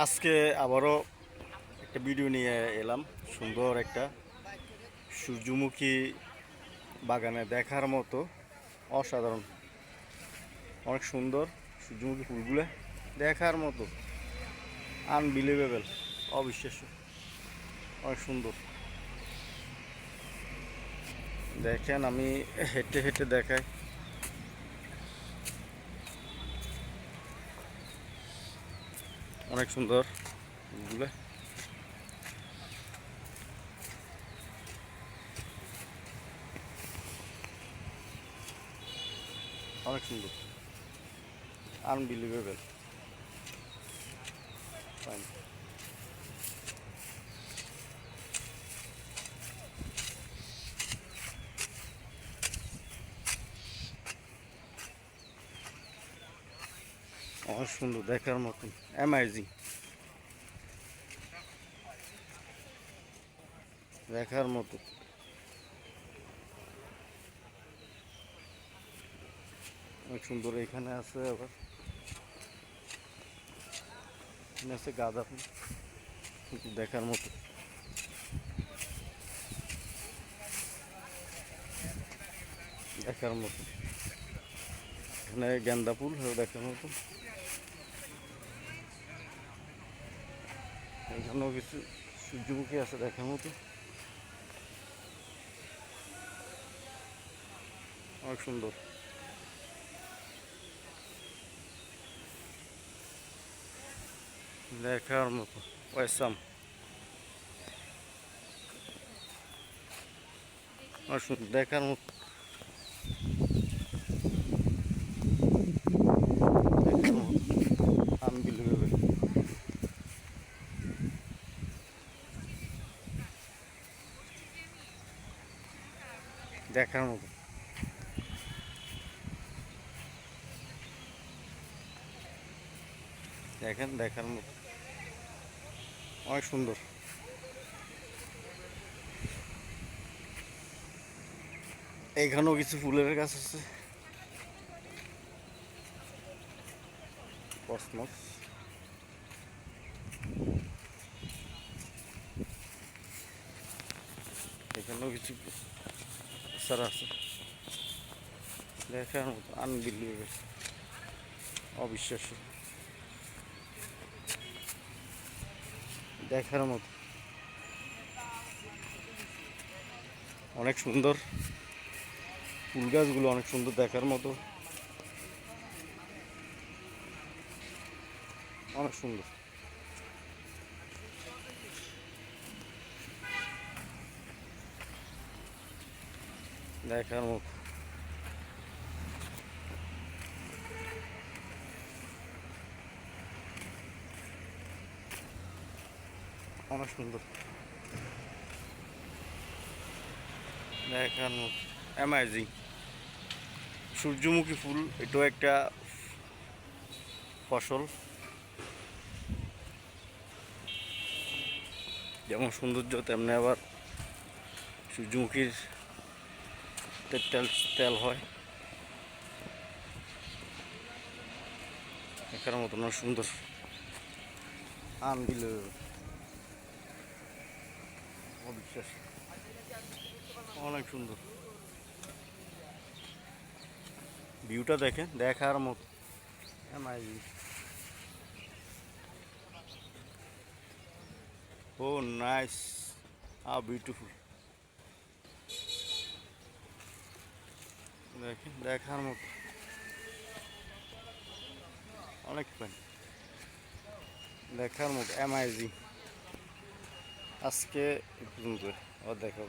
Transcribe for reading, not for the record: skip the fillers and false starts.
আজকে আবারও একটা ভিডিও নিয়ে এলাম। সুন্দর একটা সূর্যমুখী বাগানে দেখার মতো অসাধারণ, অনেক সুন্দর সূর্যমুখী ফুলগুলো দেখার মতো আনবিলিভেবল, অবিশ্বাস্য, অনেক সুন্দর। দেখেন, আমি হেঁটে হেঁটে দেখাই। অনেক সুন্দর ফুলগুলো, অনেক সুন্দর, আনবিলিভেবল। ফাইন। অনেক সুন্দর দেখার মতন, অ্যামাজিং দেখার মতো। অনেক সুন্দর। এখানে আছে আবার, এখানে আছে গাঁদা ফুল, দেখার মতো, দেখার মতো। এখানে গেন্দা ফুল দেখার মতো। এখানেও কিছু সূর্যমুখী আছে দেখার মতো, অনেক সুন্দর দেখার মতো। ওয়েসাম, অনেক সুন্দর দেখার মতো, দেখার মতো, আনবিলিভেবল, দেখার মতো। দেখেন, দেখার মতো, অনেক সুন্দর। এইখানেও কিছু ফুলের গাছ আছে, কসমস। এখানেও কিছু সারা আছে দেখার মতো, আনবিলিভেবল, অবিশ্বাস্য, দেখার মতো, অনেক সুন্দর। ফুল গাছগুলো অনেক সুন্দর দেখার মতো, অনেক সুন্দর দেখার মতো, অনেক সুন্দর দেখার মতো, অ্যামাজিং। সূর্যমুখী ফুল এটাও একটা ফসল, যেমন সৌন্দর্য তেমনি আবার সূর্যমুখীর তেল তেল হয় দেখার মতো, না সুন্দর, আনবিলিভেবল, অবিশ্বাস, অনেক সুন্দর। ভিউটা দেখেন, দেখার মতো, amazing. Oh nice, how beautiful. দেখেন, দেখার মতো, অনেক ফাইন, দেখার মতো, অ্যামাজিং। আজকে এই পর্যন্ত, আবার দেখা হবে।